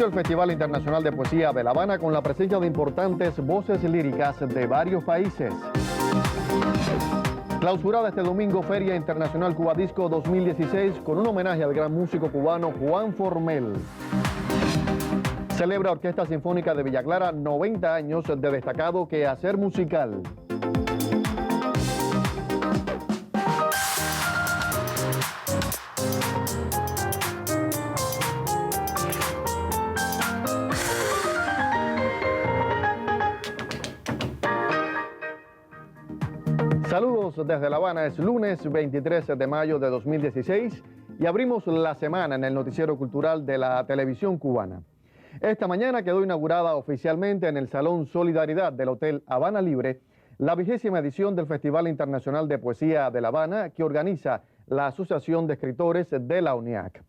Inició el Festival Internacional de Poesía de La Habana con la presencia de importantes voces líricas de varios países. Clausurada este domingo Feria Internacional Cuba Disco 2016 con un homenaje al gran músico cubano Juan Formel. Celebra Orquesta Sinfónica de Villa Clara 90 años de destacado quehacer musical. Saludos desde La Habana, es lunes 23 de mayo de 2016 y abrimos la semana en el noticiero cultural de la televisión cubana. Esta mañana quedó inaugurada oficialmente en el Salón Solidaridad del Hotel Habana Libre la 20ª edición del Festival Internacional de Poesía de La Habana que organiza la Asociación de Escritores de la UNIAC.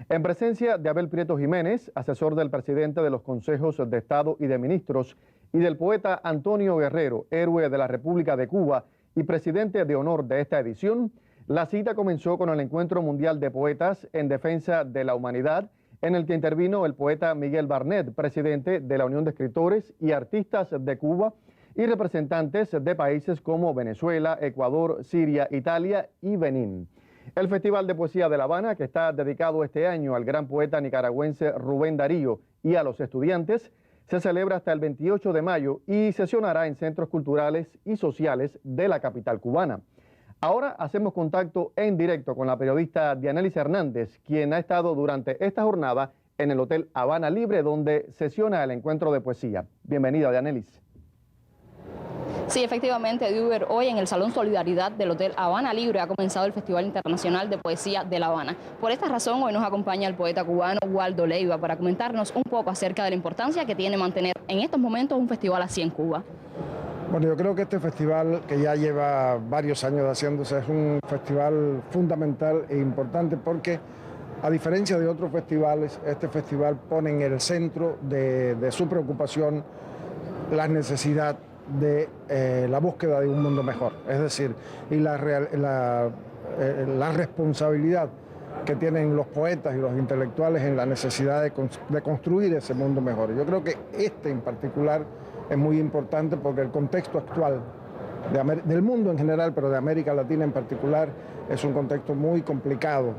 En presencia de Abel Prieto Jiménez, asesor del presidente de los Consejos de Estado y de Ministros, y del poeta Antonio Guerrero, héroe de la República de Cuba, y presidente de honor de esta edición, la cita comenzó con el Encuentro Mundial de Poetas en Defensa de la Humanidad, en el que intervino el poeta Miguel Barnet, presidente de la Unión de Escritores y Artistas de Cuba, y representantes de países como Venezuela, Ecuador, Siria, Italia y Benín. El Festival de Poesía de La Habana, que está dedicado este año al gran poeta nicaragüense Rubén Darío y a los estudiantes, se celebra hasta el 28 de mayo y sesionará en centros culturales y sociales de la capital cubana. Ahora hacemos contacto en directo con la periodista Dianelis Hernández, quien ha estado durante esta jornada en el Hotel Habana Libre, donde sesiona el encuentro de poesía. Bienvenida, Dianelis. Sí, efectivamente, Duber, hoy en el Salón Solidaridad del Hotel Habana Libre ha comenzado el Festival Internacional de Poesía de La Habana. Por esta razón, hoy nos acompaña el poeta cubano Waldo Leiva para comentarnos un poco acerca de la importancia que tiene mantener en estos momentos un festival así en Cuba. Bueno, yo creo que este festival, que ya lleva varios años haciéndose, es un festival fundamental e importante porque, a diferencia de otros festivales, este festival pone en el centro de su preocupación la necesidad de la búsqueda de un mundo mejor, es decir, y la responsabilidad que tienen los poetas y los intelectuales en la necesidad de construir ese mundo mejor. Yo creo que este en particular es muy importante porque el contexto actual del mundo en general, pero de América Latina en particular, es un contexto muy complicado.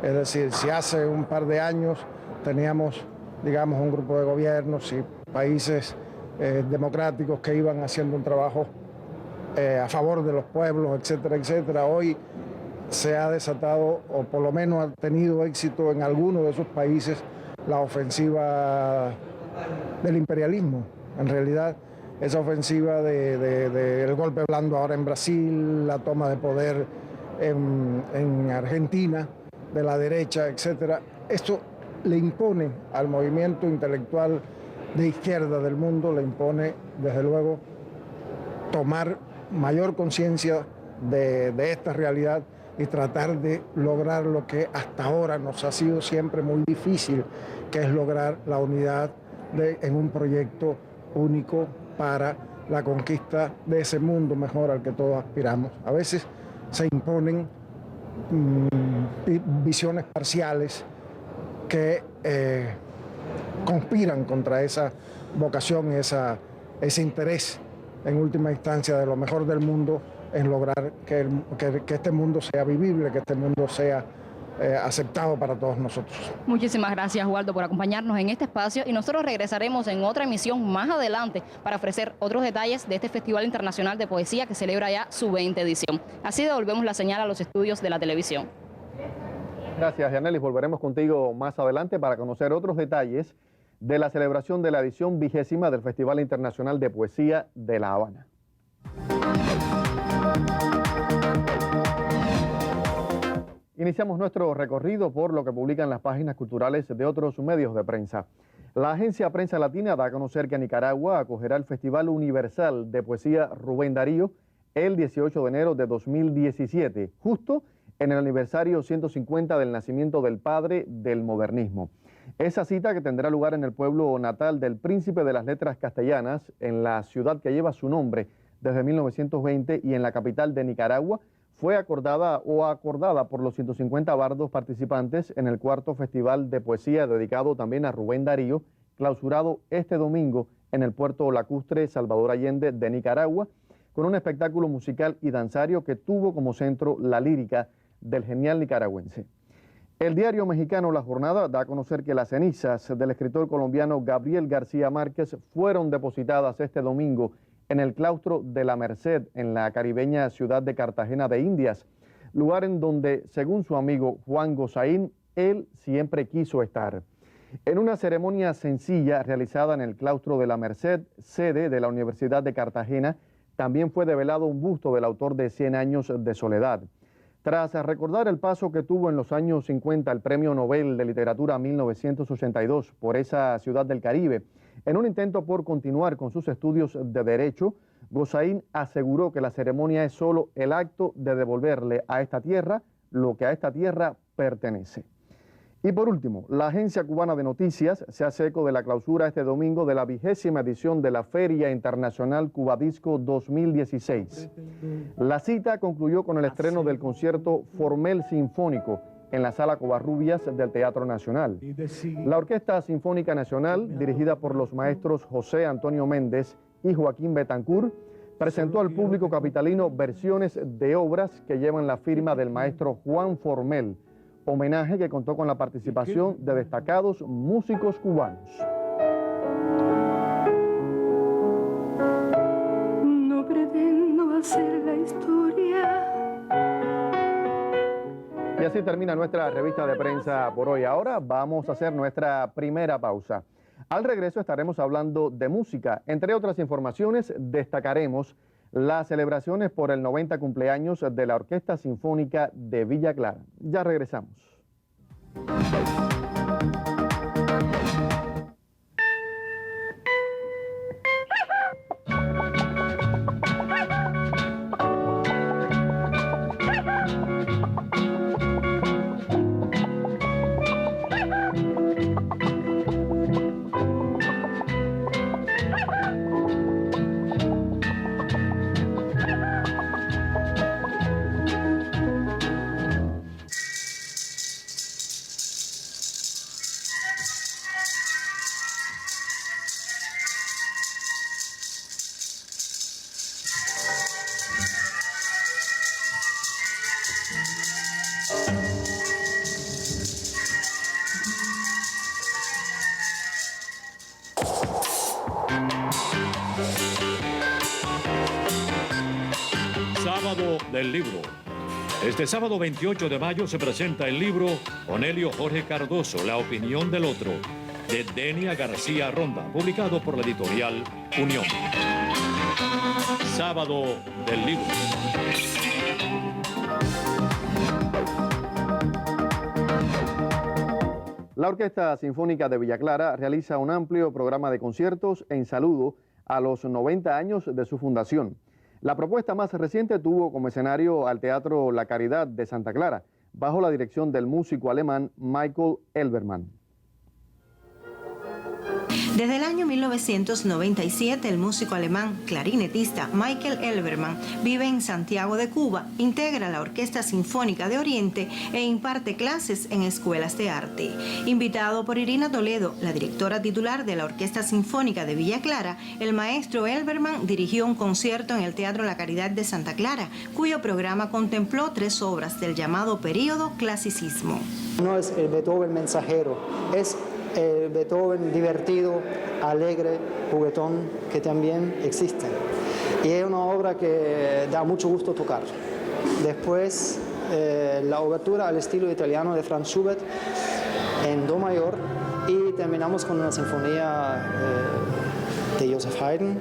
Es decir, si hace un par de años teníamos, digamos, un grupo de gobiernos y países democráticos que iban haciendo un trabajo a favor de los pueblos, etcétera, etcétera. Hoy se ha desatado, o por lo menos ha tenido éxito en algunos de esos países, la ofensiva del imperialismo. En realidad, esa ofensiva del golpe blando ahora en Brasil, la toma de poder en Argentina, de la derecha, etcétera. Esto le impone al movimiento intelectual de izquierda del mundo, le impone, desde luego, tomar mayor conciencia de esta realidad y tratar de lograr lo que hasta ahora nos ha sido siempre muy difícil, que es lograr la unidad en un proyecto único para la conquista de ese mundo mejor al que todos aspiramos. A veces se imponen visiones parciales que conspiran contra esa vocación, ese interés en última instancia de lo mejor del mundo en lograr que este mundo sea vivible, que este mundo sea aceptado para todos nosotros. Muchísimas gracias, Waldo, por acompañarnos en este espacio y nosotros regresaremos en otra emisión más adelante para ofrecer otros detalles de este Festival Internacional de Poesía que celebra ya su 20ª edición. Así devolvemos la señal a los estudios de la televisión. Gracias, Dianelis. Volveremos contigo más adelante para conocer otros detalles de la celebración de la edición 20ª del Festival Internacional de Poesía de La Habana. Iniciamos nuestro recorrido por lo que publican las páginas culturales de otros medios de prensa. La agencia Prensa Latina da a conocer que Nicaragua acogerá el Festival Universal de Poesía Rubén Darío el 18 de enero de 2017, justo en el aniversario 150 del nacimiento del padre del modernismo. Esa cita, que tendrá lugar en el pueblo natal del príncipe de las letras castellanas, en la ciudad que lleva su nombre desde 1920 y en la capital de Nicaragua, fue acordada por los 150 bardos participantes en el 4º Festival de Poesía dedicado también a Rubén Darío, clausurado este domingo en el puerto lacustre Salvador Allende de Nicaragua, con un espectáculo musical y danzario que tuvo como centro la lírica del genial nicaragüense. El diario mexicano La Jornada da a conocer que las cenizas del escritor colombiano Gabriel García Márquez fueron depositadas este domingo en el claustro de la Merced, en la caribeña ciudad de Cartagena de Indias, lugar en donde, según su amigo Juan Gozaín, él siempre quiso estar. En una ceremonia sencilla realizada en el claustro de la Merced, sede de la Universidad de Cartagena, también fue develado un busto del autor de 100 años de soledad. Tras recordar el paso que tuvo en los años 50 el Premio Nobel de Literatura 1982 por esa ciudad del Caribe, en un intento por continuar con sus estudios de Derecho, Gozaín aseguró que la ceremonia es solo el acto de devolverle a esta tierra lo que a esta tierra pertenece. Y por último, la Agencia Cubana de Noticias se hace eco de la clausura este domingo de la 20ª edición de la Feria Internacional Cubadisco 2016. La cita concluyó con el estreno del concierto Formel Sinfónico en la Sala Covarrubias del Teatro Nacional. La Orquesta Sinfónica Nacional, dirigida por los maestros José Antonio Méndez y Joaquín Betancourt, presentó al público capitalino versiones de obras que llevan la firma del maestro Juan Formel, homenaje que contó con la participación de destacados músicos cubanos. No pretendo hacer la historia. Y así termina nuestra revista de prensa por hoy. Ahora vamos a hacer nuestra primera pausa. Al regreso estaremos hablando de música. Entre otras informaciones, destacaremos las celebraciones por el 90 cumpleaños de la Orquesta Sinfónica de Villa Clara. Ya regresamos. Sábado del Libro. Este sábado 28 de mayo se presenta el libro Onelio Jorge Cardoso, La opinión del otro, de Denia García Ronda, publicado por la editorial Unión. Sábado del Libro. La Orquesta Sinfónica de Villa Clara realiza un amplio programa de conciertos en saludo a los 90 años de su fundación. La propuesta más reciente tuvo como escenario al Teatro La Caridad de Santa Clara, bajo la dirección del músico alemán Michael Elbermann. Desde el año 1997, el músico alemán clarinetista Michael Elbermann vive en Santiago de Cuba, integra la Orquesta Sinfónica de Oriente e imparte clases en escuelas de arte. Invitado por Irina Toledo, la directora titular de la Orquesta Sinfónica de Villa Clara, el maestro Elbermann dirigió un concierto en el Teatro La Caridad de Santa Clara, cuyo programa contempló 3 obras del llamado período clasicismo. No es el Beethoven mensajero, es el Beethoven divertido, alegre, juguetón, que también existe. Y es una obra que da mucho gusto tocar. Después, la obertura al estilo italiano de Franz Schubert en do mayor, y terminamos con una sinfonía de Joseph Haydn.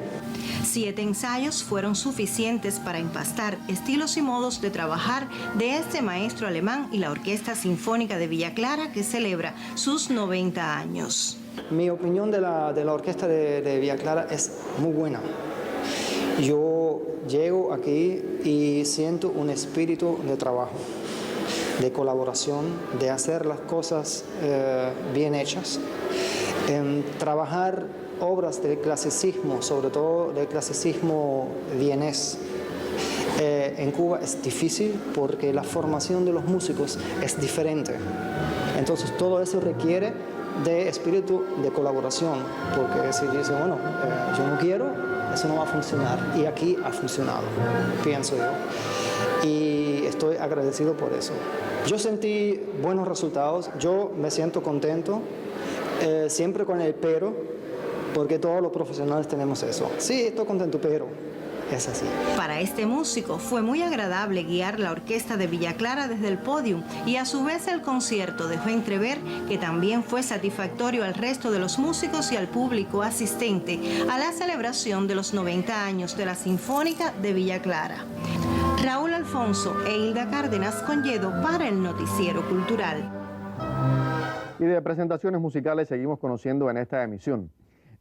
7 ensayos fueron suficientes para empastar estilos y modos de trabajar de este maestro alemán y la Orquesta Sinfónica de Villa Clara, que celebra sus 90 años. Mi opinión de la Orquesta de Villa Clara es muy buena. Yo llego aquí y siento un espíritu de trabajo, de colaboración, de hacer las cosas bien hechas, trabajar obras del clasicismo, sobre todo del clasicismo vienés. En Cuba es difícil porque la formación de los músicos es diferente. Entonces todo eso requiere de espíritu de colaboración, porque si dice, bueno, yo no quiero, eso no va a funcionar, y aquí ha funcionado, pienso yo, y estoy agradecido por eso. Yo sentí buenos resultados, yo me siento contento, siempre con el pero, porque todos los profesionales tenemos eso. Sí, estoy contento, pero es así. Para este músico fue muy agradable guiar la orquesta de Villa Clara desde el podio, y a su vez el concierto dejó entrever que también fue satisfactorio al resto de los músicos y al público asistente a la celebración de los 90 años de la Sinfónica de Villa Clara. Raúl Alfonso e Hilda Cárdenas Conyedo para el Noticiero Cultural. Y de presentaciones musicales seguimos conociendo en esta emisión.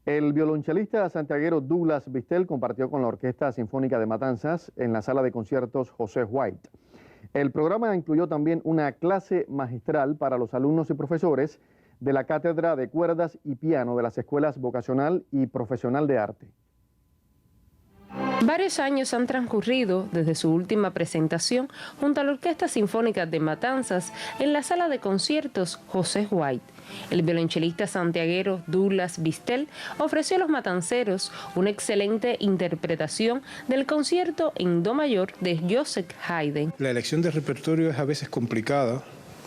El violonchelista santiaguero Douglas Bistel compartió con la Orquesta Sinfónica de Matanzas en la sala de conciertos José White. El programa incluyó también una clase magistral para los alumnos y profesores de la Cátedra de Cuerdas y Piano de las Escuelas Vocacional y Profesional de Arte. Varios años han transcurrido desde su última presentación junto a la Orquesta Sinfónica de Matanzas en la sala de conciertos José White. El violonchelista santiaguero Douglas Bistel ofreció a los matanceros una excelente interpretación del concierto en do mayor de Joseph Haydn. La elección de repertorio es a veces complicada,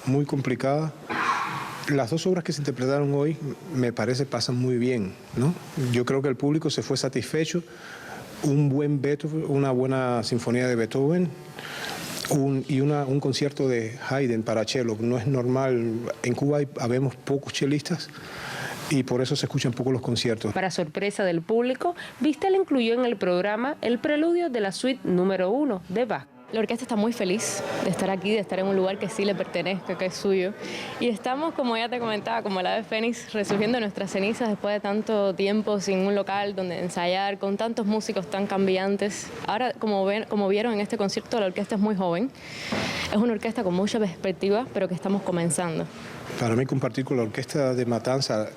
muy complicada. Las dos obras que se interpretaron hoy me parece pasan muy bien, ¿no? Yo creo que el público se fue satisfecho. Un buen Beethoven, una buena sinfonía de Beethoven y un concierto de Haydn para cello. No es normal, en Cuba habemos pocos chelistas y por eso se escuchan poco los conciertos. Para sorpresa del público, Bistel incluyó en el programa el preludio de la suite número 1 de Bach. La orquesta está muy feliz de estar aquí, de estar en un lugar que sí le pertenezca, que es suyo. Y estamos, como ya te comentaba, como el ave fénix, resurgiendo de nuestras cenizas después de tanto tiempo sin un local donde ensayar, con tantos músicos tan cambiantes. Ahora, como vieron en este concierto, la orquesta es muy joven. Es una orquesta con mucha perspectiva, pero que estamos comenzando. Para mí compartir con la Orquesta de Matanzas,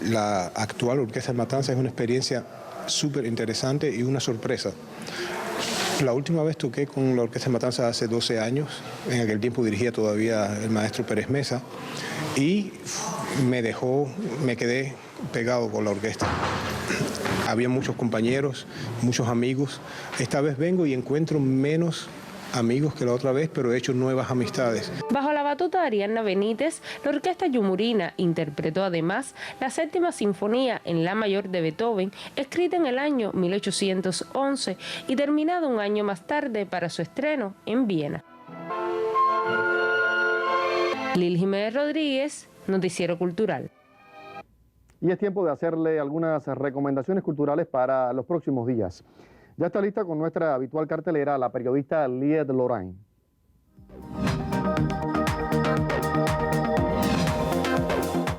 la actual Orquesta de Matanzas, es una experiencia súper interesante y una sorpresa. La última vez toqué con la Orquesta de Matanzas hace 12 años, en aquel tiempo dirigía todavía el maestro Pérez Mesa, y me quedé pegado con la orquesta. Había muchos compañeros, muchos amigos. Esta vez vengo y encuentro menos amigos que la otra vez, pero he hecho nuevas amistades. Bajo la batuta de Ariadna Benítez, la Orquesta Yumurina interpretó además la séptima sinfonía en la mayor de Beethoven, escrita en el año 1811 y terminada un año más tarde para su estreno en Viena. Lil Jiménez Rodríguez, Noticiero Cultural. Y es tiempo de hacerle algunas recomendaciones culturales para los próximos días. Ya está lista con nuestra habitual cartelera la periodista Liet Lorraine.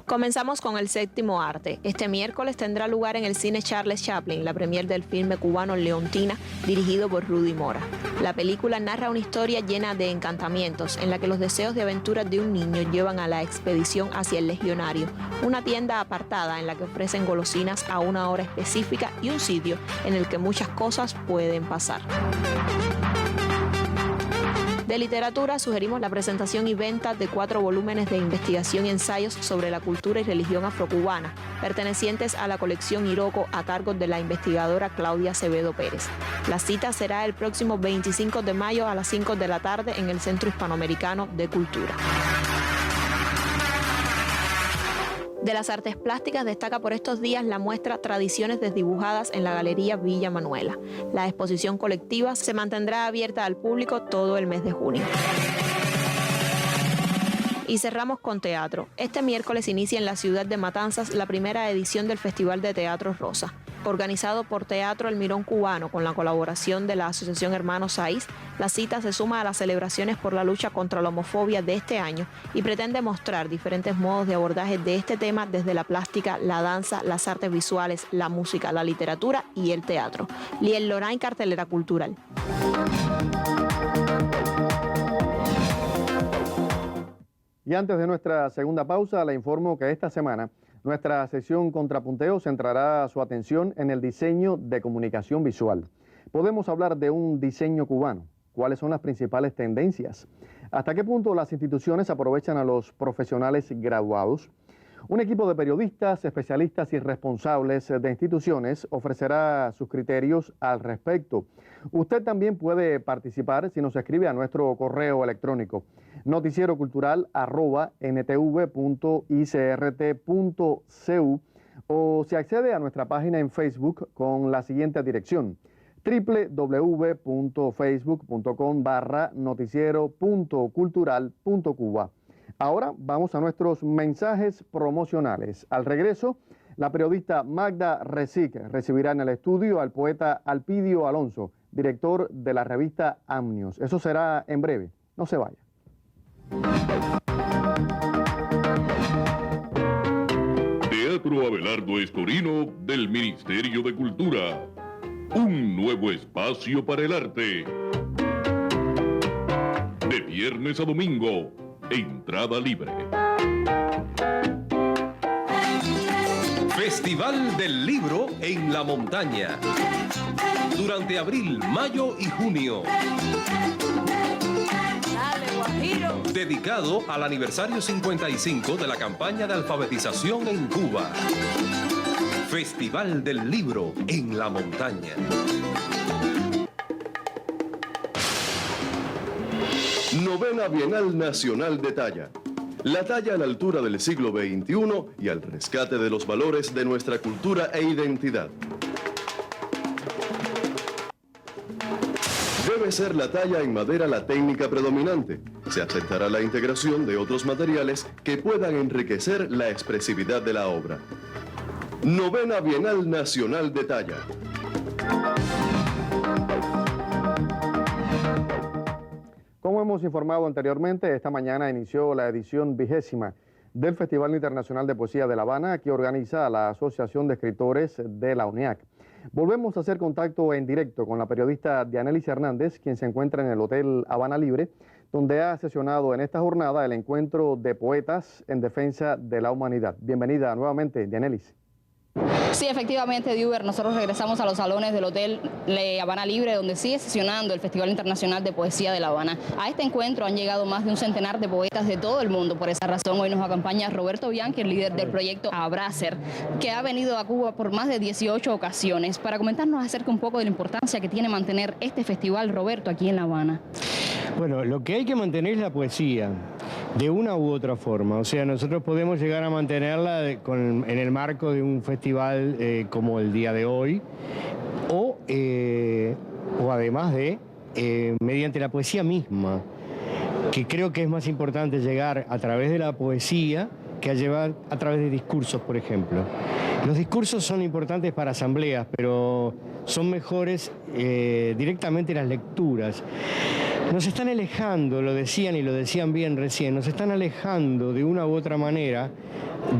Comenzamos con El Séptimo Arte. Este miércoles tendrá lugar en el cine Charles Chaplin la premier del filme cubano Leontina, dirigido por Rudy Mora. La película narra una historia llena de encantamientos, en la que los deseos de aventura de un niño llevan a la expedición hacia el Legionario, una tienda apartada en la que ofrecen golosinas a una hora específica y un sitio en el que muchas cosas pueden pasar. De literatura sugerimos la presentación y venta de 4 volúmenes de investigación y ensayos sobre la cultura y religión afrocubana, pertenecientes a la colección Iroko a cargo de la investigadora Claudia Acevedo Pérez. La cita será el próximo 25 de mayo a las 5 de la tarde en el Centro Hispanoamericano de Cultura. De las artes plásticas destaca por estos días la muestra Tradiciones Desdibujadas en la Galería Villa Manuela. La exposición colectiva se mantendrá abierta al público todo el mes de junio. Y cerramos con teatro. Este miércoles inicia en la ciudad de Matanzas la primera edición del Festival de Teatro Rosa. Organizado por Teatro El Mirón Cubano con la colaboración de la Asociación Hermanos Saiz, la cita se suma a las celebraciones por la lucha contra la homofobia de este año y pretende mostrar diferentes modos de abordaje de este tema desde la plástica, la danza, las artes visuales, la música, la literatura y el teatro. Liel Lorraine, cartelera cultural. Y antes de nuestra segunda pausa, le informo que esta semana nuestra sesión Contrapunteo centrará su atención en el diseño de comunicación visual. Podemos hablar de un diseño cubano. ¿Cuáles son las principales tendencias? ¿Hasta qué punto las instituciones aprovechan a los profesionales graduados? Un equipo de periodistas, especialistas y responsables de instituciones ofrecerá sus criterios al respecto. Usted también puede participar si nos escribe a nuestro correo electrónico noticierocultural@ntv.icrt.cu o se accede a nuestra página en Facebook con la siguiente dirección: www.facebook.com/noticiero.cultural.cuba. Ahora vamos a nuestros mensajes promocionales. Al regreso, la periodista Magda Resic recibirá en el estudio al poeta Alpidio Alonso, director de la revista Amnios. Eso será en breve. No se vaya. Teatro Abelardo Estorino del Ministerio de Cultura. Un nuevo espacio para el arte. De viernes a domingo, entrada libre. Festival del Libro en la Montaña. Durante abril, mayo y junio. Dedicado al aniversario 55 de la campaña de alfabetización en Cuba. Festival del Libro en la Montaña. Novena Bienal Nacional de Talla. La talla a la altura del siglo XXI y al rescate de los valores de nuestra cultura e identidad. Debe ser la talla en madera la técnica predominante. Se aceptará la integración de otros materiales que puedan enriquecer la expresividad de la obra. Novena Bienal Nacional de Talla. Como hemos informado anteriormente, esta mañana inició la edición 20ª del Festival Internacional de Poesía de La Habana, que organiza la Asociación de Escritores de la UNIAC. Volvemos a hacer contacto en directo con la periodista Dianelis Hernández, quien se encuentra en el Hotel Habana Libre, donde ha sesionado en esta jornada el encuentro de poetas en defensa de la humanidad. Bienvenida nuevamente, Dianelis. Sí, efectivamente, Diuber, nosotros regresamos a los salones del Hotel Habana Libre, donde sigue sesionando el Festival Internacional de Poesía de La Habana. A este encuentro han llegado más de un centenar de poetas de todo el mundo. Por esa razón, hoy nos acompaña Roberto Bianchi, el líder del proyecto Abracer, que ha venido a Cuba por más de 18 ocasiones. Para comentarnos acerca un poco de la importancia que tiene mantener este festival, Roberto, aquí en La Habana. Bueno, lo que hay que mantener es la poesía, de una u otra forma. O sea, nosotros podemos llegar a mantenerla en el marco de un festival como el día de hoy, o además de mediante la poesía misma, que creo que es más importante llegar a través de la poesía que a llevar a través de discursos, por ejemplo. Los discursos son importantes para asambleas, pero son mejores directamente las lecturas. Nos están alejando, lo decían y lo decían bien recién, nos están alejando de una u otra manera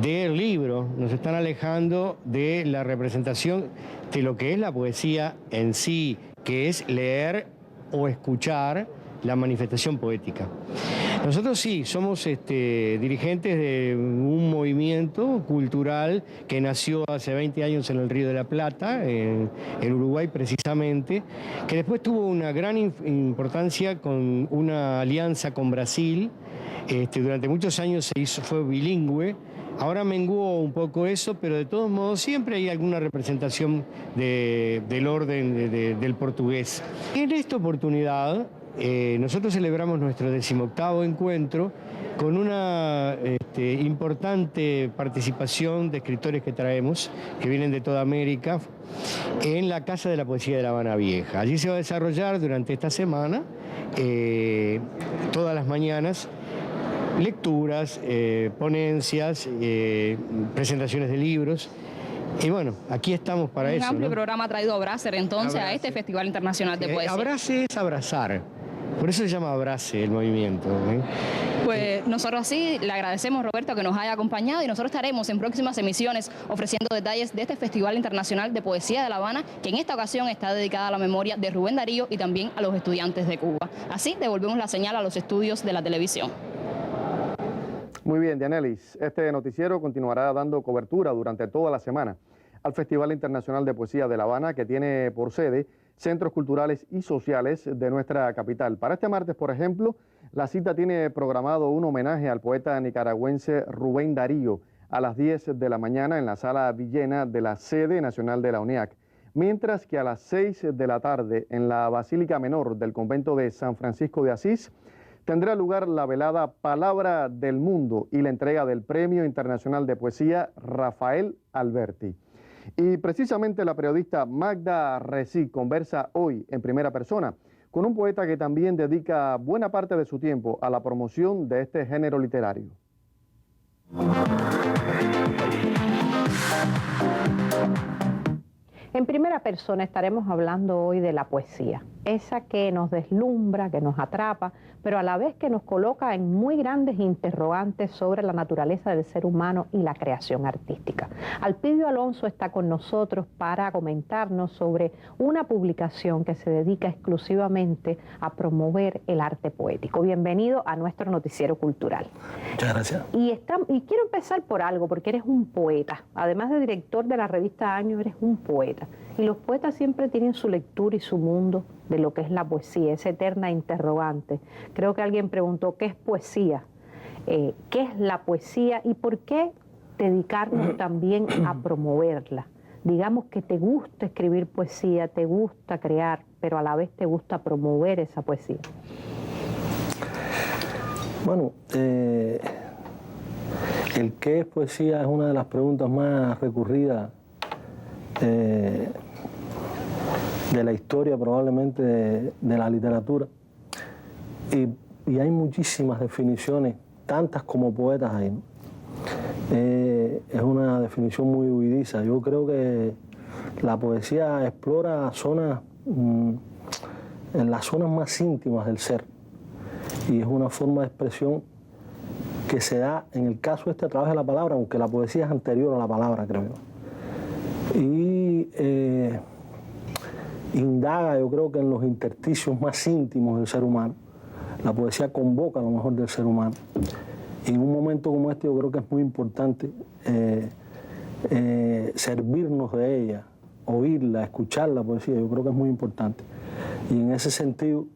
del libro, nos están alejando de la representación de lo que es la poesía en sí, que es leer o escuchar la manifestación poética. Nosotros sí, somos dirigentes de un movimiento cultural que nació hace 20 años en el Río de la Plata, en Uruguay precisamente, que después tuvo una gran importancia con una alianza con Brasil. Durante muchos años fue bilingüe. Ahora menguó un poco eso, pero de todos modos siempre hay alguna representación del orden del portugués. En esta oportunidad nosotros celebramos nuestro 18º encuentro con una importante participación de escritores que traemos, que vienen de toda América, en la Casa de la Poesía de La Habana Vieja. Allí se va a desarrollar durante esta semana, todas las mañanas, lecturas, ponencias, presentaciones de libros. Y bueno, aquí estamos para eso. Un amplio programa ha traído Abracer entonces a este Festival Internacional de Poesía. Abrace es abrazar. Por eso se llama Abrace el movimiento. Pues nosotros sí le agradecemos, Roberto, que nos haya acompañado, y nosotros estaremos en próximas emisiones ofreciendo detalles de este Festival Internacional de Poesía de La Habana, que en esta ocasión está dedicada a la memoria de Rubén Darío y también a los estudiantes de Cuba. Así devolvemos la señal a los estudios de la televisión. Muy bien, Dianelis. Este noticiero continuará dando cobertura durante toda la semana al Festival Internacional de Poesía de La Habana, que tiene por sede centros culturales y sociales de nuestra capital. Para este martes, por ejemplo, la cita tiene programado un homenaje al poeta nicaragüense Rubén Darío, a las 10 de la mañana en la Sala Villena de la sede nacional de la UNIAC, mientras que a las 6 de la tarde en la Basílica Menor del Convento de San Francisco de Asís tendrá lugar la velada Palabra del Mundo y la entrega del Premio Internacional de Poesía Rafael Alberti. Y precisamente la periodista Magda Recí conversa hoy en primera persona con un poeta que también dedica buena parte de su tiempo a la promoción de este género literario. En primera persona estaremos hablando hoy de la poesía, esa que nos deslumbra, que nos atrapa, pero a la vez que nos coloca en muy grandes interrogantes sobre la naturaleza del ser humano y la creación artística. Alpidio Alonso está con nosotros para comentarnos sobre una publicación que se dedica exclusivamente a promover el arte poético. Bienvenido a nuestro noticiero cultural. Muchas gracias. Y quiero empezar por algo, porque eres un poeta. Además de director de la revista Año, eres un poeta. Y los poetas siempre tienen su lectura y su mundo de lo que es la poesía, esa eterna interrogante. Creo que alguien preguntó, ¿qué es poesía? ¿Qué es la poesía y por qué dedicarnos también a promoverla? Digamos que te gusta escribir poesía, te gusta crear, pero a la vez te gusta promover esa poesía. Bueno, el qué es poesía es una de las preguntas más recurridas de la historia, probablemente de la literatura, y hay muchísimas definiciones, tantas como poetas hay, ¿no? Es una definición muy huidiza. Yo creo que la poesía explora zonas, en las zonas más íntimas del ser, y es una forma de expresión que se da, en el caso a través de la palabra, aunque la poesía es anterior a la palabra, creo yo. Y indaga, yo creo que en los intersticios más íntimos del ser humano. La poesía convoca lo mejor del ser humano. Y en un momento como este yo creo que es muy importante servirnos de ella, oírla, escuchar la poesía, yo creo que es muy importante. Y en ese sentido,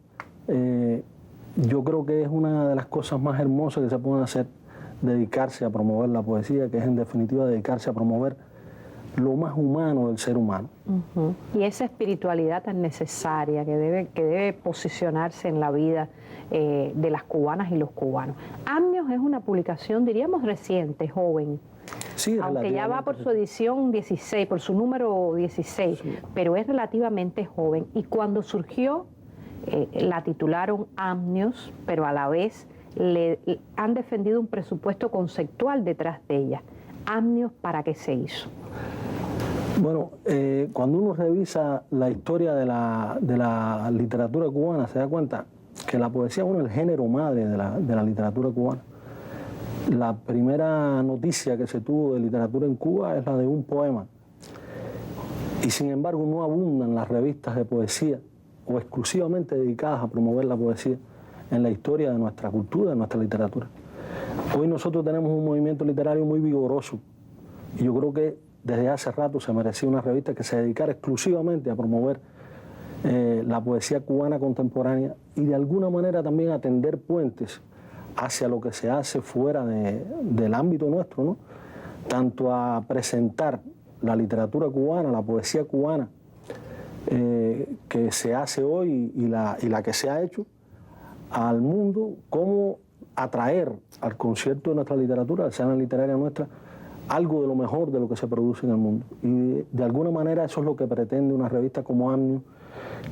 yo creo que es una de las cosas más hermosas que se pueden hacer, dedicarse a promover la poesía, que es en definitiva dedicarse a promover lo más humano del ser humano. Y esa espiritualidad tan necesaria que debe posicionarse en la vida de las cubanas y los cubanos. Amnios es una publicación, diríamos, reciente, joven. Sí, aunque ya va por su edición 16, por su número 16, sí, pero es relativamente joven. Y cuando surgió, la titularon Amnios, pero a la vez le han defendido un presupuesto conceptual detrás de ella. Amnios, ¿para qué se hizo? Bueno, cuando uno revisa la historia de la literatura cubana, se da cuenta que la poesía es el género madre de la literatura cubana. La primera noticia que se tuvo de literatura en Cuba es la de un poema. Y sin embargo no abundan las revistas de poesía o exclusivamente dedicadas a promover la poesía en la historia de nuestra cultura, de nuestra literatura. Hoy nosotros tenemos un movimiento literario muy vigoroso y yo creo que desde hace rato se merecía una revista que se dedicara exclusivamente a promover la poesía cubana contemporánea y de alguna manera también a tender puentes hacia lo que se hace fuera del ámbito nuestro, ¿no? Tanto a presentar la literatura cubana, la poesía cubana que se hace hoy y la que se ha hecho al mundo, como atraer al concierto de nuestra literatura, la escena literaria nuestra, algo de lo mejor de lo que se produce en el mundo. Y de alguna manera eso es lo que pretende una revista como Amnios,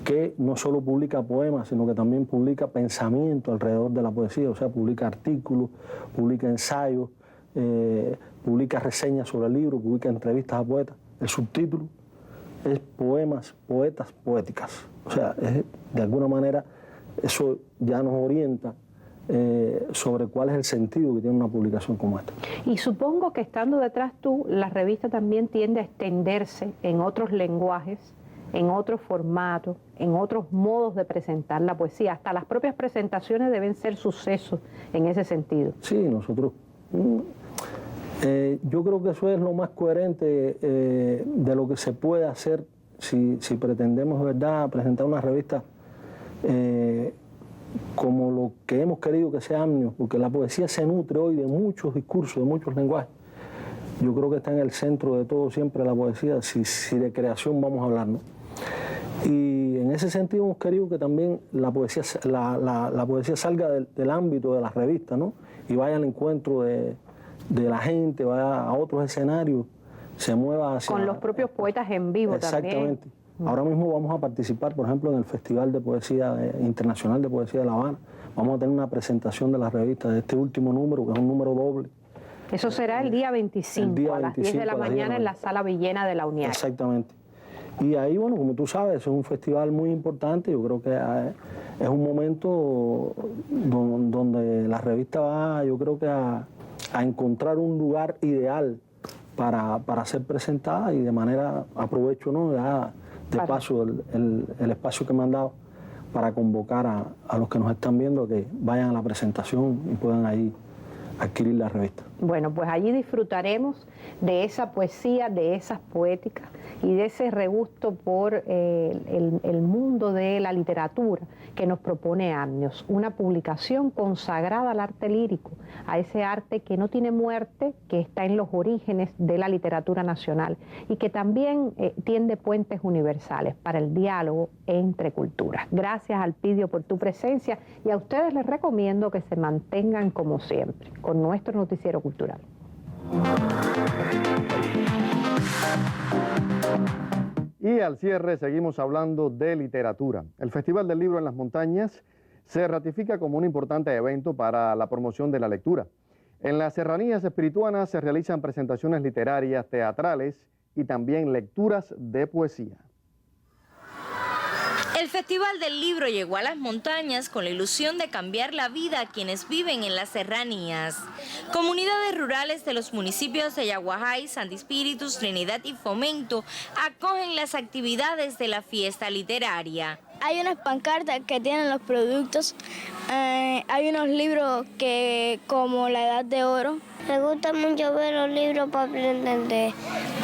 que no solo publica poemas, sino que también publica pensamiento alrededor de la poesía, o sea, publica artículos, publica ensayos, publica reseñas sobre el libro, publica entrevistas a poetas. El subtítulo es Poemas, Poetas, Poéticas. O sea, de alguna manera eso ya nos orienta sobre cuál es el sentido que tiene una publicación como esta. Y supongo que estando detrás tú, la revista también tiende a extenderse en otros lenguajes, en otros formatos, en otros modos de presentar la poesía. Hasta las propias presentaciones deben ser sucesos en ese sentido. Sí, nosotros... yo creo que eso es lo más coherente de lo que se puede hacer si pretendemos, de verdad, presentar una revista como lo que hemos querido que sea Amnios, porque la poesía se nutre hoy de muchos discursos, de muchos lenguajes. yo creo que está en el centro de todo siempre la poesía, si de creación vamos a hablar, ¿no? Y en ese sentido hemos querido que también la poesía salga del ámbito de las revistas, ¿no? Y vaya al encuentro de la gente, vaya a otros escenarios, se mueva hacia... Con los propios poetas en vivo también. Exactamente. Ahora mismo vamos a participar, por ejemplo, en el Festival de Poesía Internacional de Poesía de La Habana. Vamos a tener una presentación de las revistas de este último número, que es un número doble. Eso será el día 25, a las 10 de la mañana en la Sala Villena de la UNIAC. Exactamente. Y ahí, bueno, como tú sabes, es un festival muy importante. Yo creo que es un momento donde la revista va, yo creo que a encontrar un lugar ideal para ser presentada, y de manera, aprovecho, ¿no? Ya de paso el espacio que me han dado para convocar a los que nos están viendo que vayan a la presentación y puedan ahí adquirir la revista. Bueno, pues allí disfrutaremos de esa poesía, de esas poéticas y de ese regusto por el mundo de la literatura que nos propone Amnios, una publicación consagrada al arte lírico, a ese arte que no tiene muerte, que está en los orígenes de la literatura nacional y que también tiende puentes universales para el diálogo entre culturas. Gracias, Alpidio, por tu presencia, y a ustedes les recomiendo que se mantengan como siempre con nuestro noticiero cultural. Y al cierre seguimos hablando de literatura. El Festival del Libro en las Montañas se ratifica como un importante evento para la promoción de la lectura. En las serranías espirituanas se realizan presentaciones literarias, teatrales y también lecturas de poesía. El Festival del Libro llegó a las montañas con la ilusión de cambiar la vida a quienes viven en las serranías. Comunidades rurales de los municipios de Yaguajay, Santi Espíritus, Trinidad y Fomento acogen las actividades de la fiesta literaria. Hay unas pancartas que tienen los productos, hay unos libros que como La Edad de Oro. Me gusta mucho ver los libros para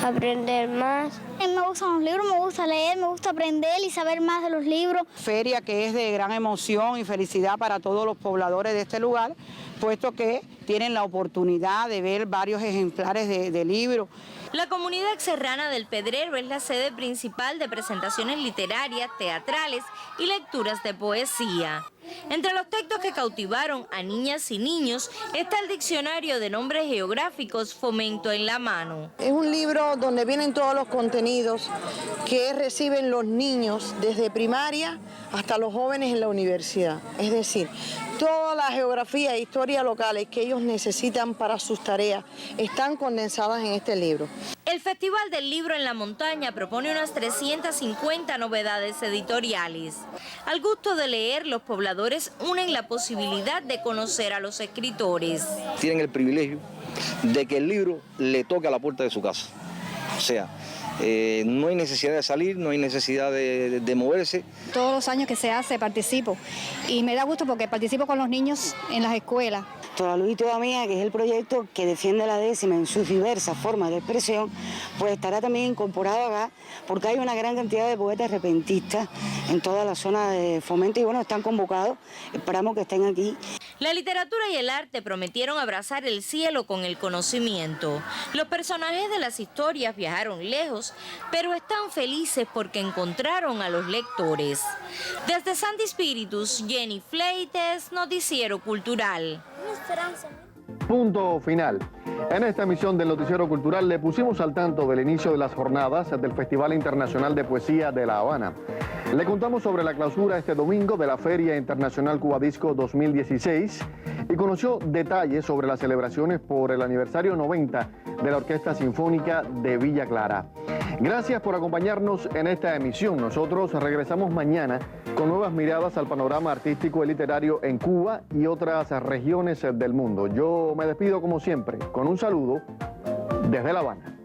aprender más. Me gustan los libros, me gusta leer, me gusta aprender y saber más de los libros. Feria que es de gran emoción y felicidad para todos los pobladores de este lugar, puesto que tienen la oportunidad de ver varios ejemplares de libros. La comunidad serrana del Pedrero es la sede principal de presentaciones literarias, teatrales y lecturas de poesía. Entre los textos que cautivaron a niñas y niños está el diccionario de nombres geográficos Fomento en la mano. Es un libro donde vienen todos los contenidos que reciben los niños desde primaria hasta los jóvenes en la universidad. Es decir, toda la geografía e historia locales que ellos necesitan para sus tareas están condensadas en este libro. El Festival del Libro en la Montaña propone unas 350 novedades editoriales. Al gusto de leer, los pobladores unen la posibilidad de conocer a los escritores. Tienen el privilegio de que el libro le toque a la puerta de su casa. O sea, no hay necesidad de salir, no hay necesidad de moverse. Todos los años que se hace participo y me da gusto porque participo con los niños en las escuelas. Toda Luz y Toda Mía, que es el proyecto que defiende la décima en sus diversas formas de expresión, pues estará también incorporado acá porque hay una gran cantidad de poetas repentistas en toda la zona de Fomento y bueno, están convocados, esperamos que estén aquí. La literatura y el arte prometieron abrazar el cielo con el conocimiento. Los personajes de las historias viajaron lejos, pero están felices porque encontraron a los lectores. Desde Santi Espíritus, Jenny Fleites, Noticiero Cultural. Punto final. En esta emisión del Noticiero Cultural le pusimos al tanto del inicio de las jornadas del Festival Internacional de Poesía de La Habana. Le contamos sobre la clausura este domingo de la Feria Internacional Cuba Disco 2016 y conoció detalles sobre las celebraciones por el aniversario 90 de la Orquesta Sinfónica de Villa Clara. Gracias por acompañarnos en esta emisión. Nosotros regresamos mañana con nuevas miradas al panorama artístico y literario en Cuba y otras regiones del mundo. Yo me despido como siempre con un saludo desde La Habana.